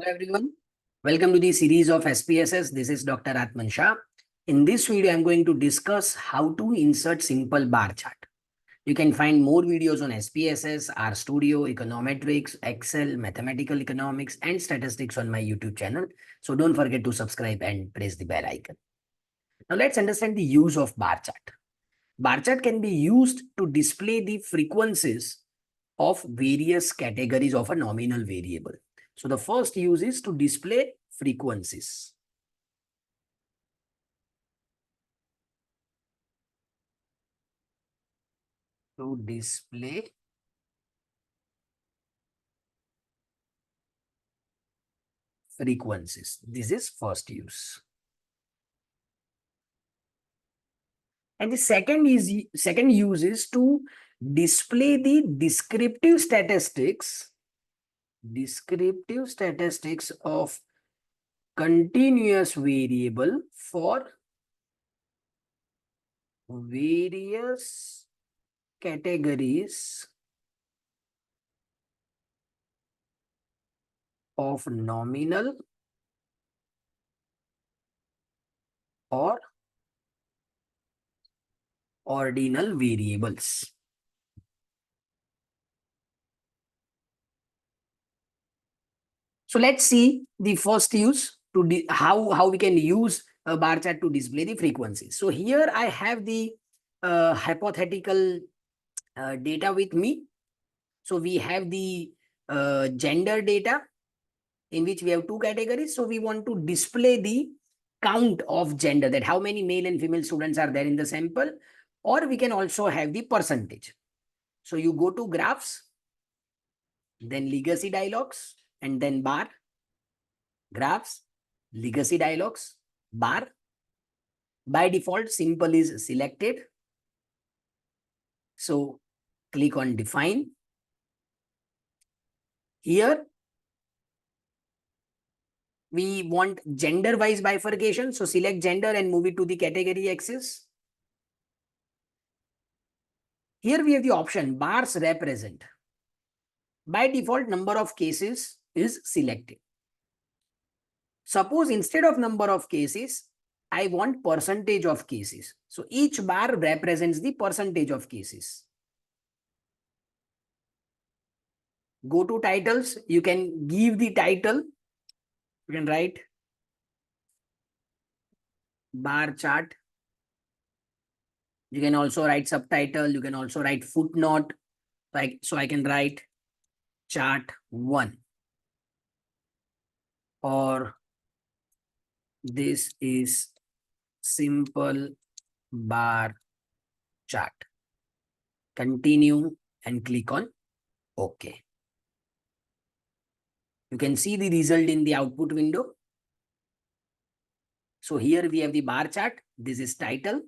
Hello everyone. Welcome to the series of SPSS. This is Dr. Atman Shah. In this video, I'm going to discuss how to insert simple bar chart. You can find more videos on SPSS, RStudio, Econometrics, Excel, Mathematical Economics, and Statistics on my YouTube channel. So don't forget to subscribe and press the bell icon. Now let's understand the use of bar chart. Bar chart can be used to display the frequencies of various categories of a nominal variable. So the first use is to display frequencies. To display frequencies. This is first use. And the second use is to display the descriptive statistics of continuous variable for various categories of nominal or ordinal variables. So let's see the first use to how we can use a bar chart to display the frequencies. So here I have the hypothetical data with me. So we have the gender data in which we have two categories. So we want to display the count of gender, that how many male and female students are there in the sample, or we can also have the percentage. So you go to graphs, then legacy dialogues, and then bar, graphs, legacy dialogues, bar. By default, simple is selected. So click on define. Here, we want gender wise bifurcation. So select gender and move it to the category axis. Here we have the option bars represent. By default, number of cases is selected. Suppose instead of number of cases, I want percentage of cases. So each bar represents the percentage of cases. Go to titles. You can give the title. You can write bar chart. You can also write subtitle. You can also write footnote. So I can write chart 1, or this is simple bar chart. Continue and click on OK. You can see the result in the output window. So here we have the bar chart. This is title.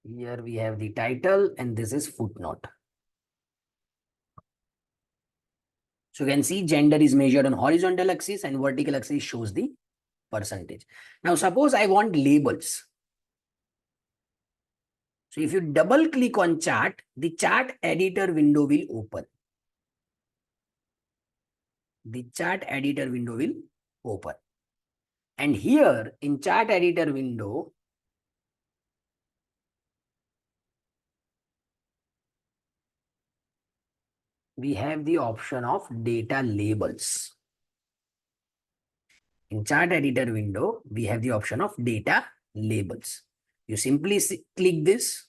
Here we have the title and this is footnote. So you can see gender is measured on horizontal axis and vertical axis shows the percentage. Now suppose I want labels. So if you double click on chart, the chart editor window will open. The chart editor window will open. And here in chart editor window, we have the option of data labels. In chart editor window, we have the option of data labels. You simply click this.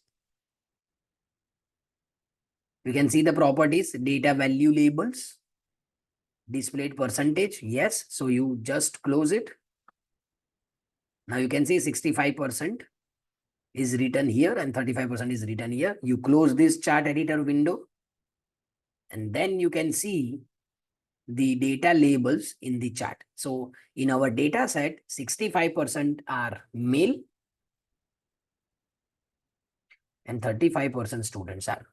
You can see the properties, data value labels, displayed percentage. Yes. So you just close it. Now you can see 65% is written here and 35% is written here. You close this chart editor window and then you can see the data labels in the chart. So in our data set, 65% are male and 35% students are.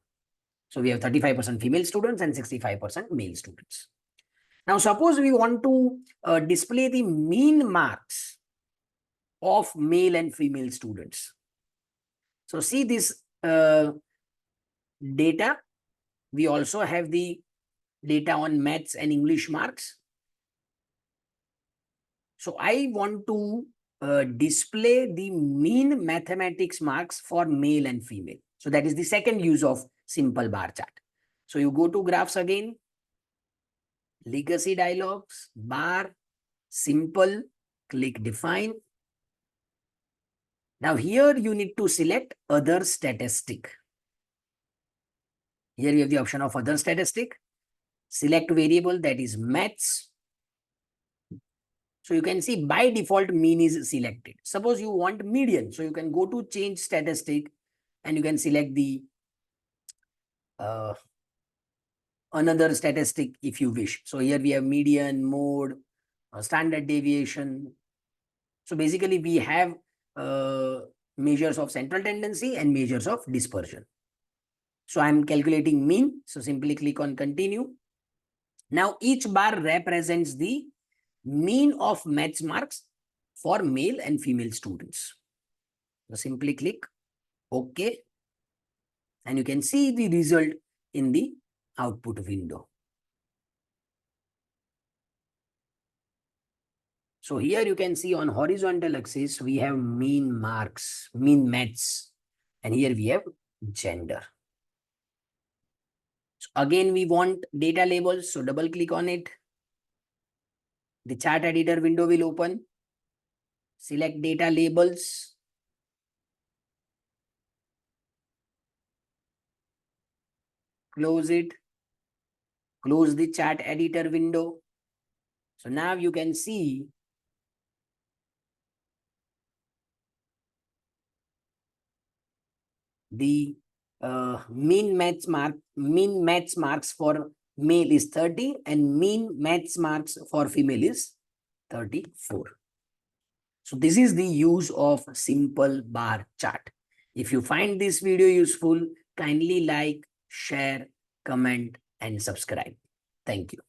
So we have 35% female students and 65% male students. Now suppose we want to display the mean marks of male and female students. So see this data. We also have the data on maths and English marks. So I want to display the mean mathematics marks for male and female. So that is the second use of simple bar chart. So you go to graphs again, legacy dialogues, bar, simple, click define. Now here you need to select other statistic. Here you have the option of other statistic. Select variable, that is maths. So you can see by default mean is selected. Suppose you want median. So you can go to change statistic and you can select the another statistic if you wish. So here we have median, mode, standard deviation. So basically we have measures of central tendency and measures of dispersion. So I'm calculating mean. So simply click on continue. Now each bar represents the mean of maths marks for male and female students. So simply click OK. And you can see the result in the output window. So here you can see on horizontal axis, we have mean marks, mean maths, and here we have gender. So again, we want data labels. So double click on it. The chart editor window will open. Select data labels. Close it. Close the chart editor window. So now you can see the mean maths marks for male is 30 and mean maths marks for female is 34. So this is the use of simple bar chart. If you find this video useful, kindly like, share, comment, and subscribe. Thank you.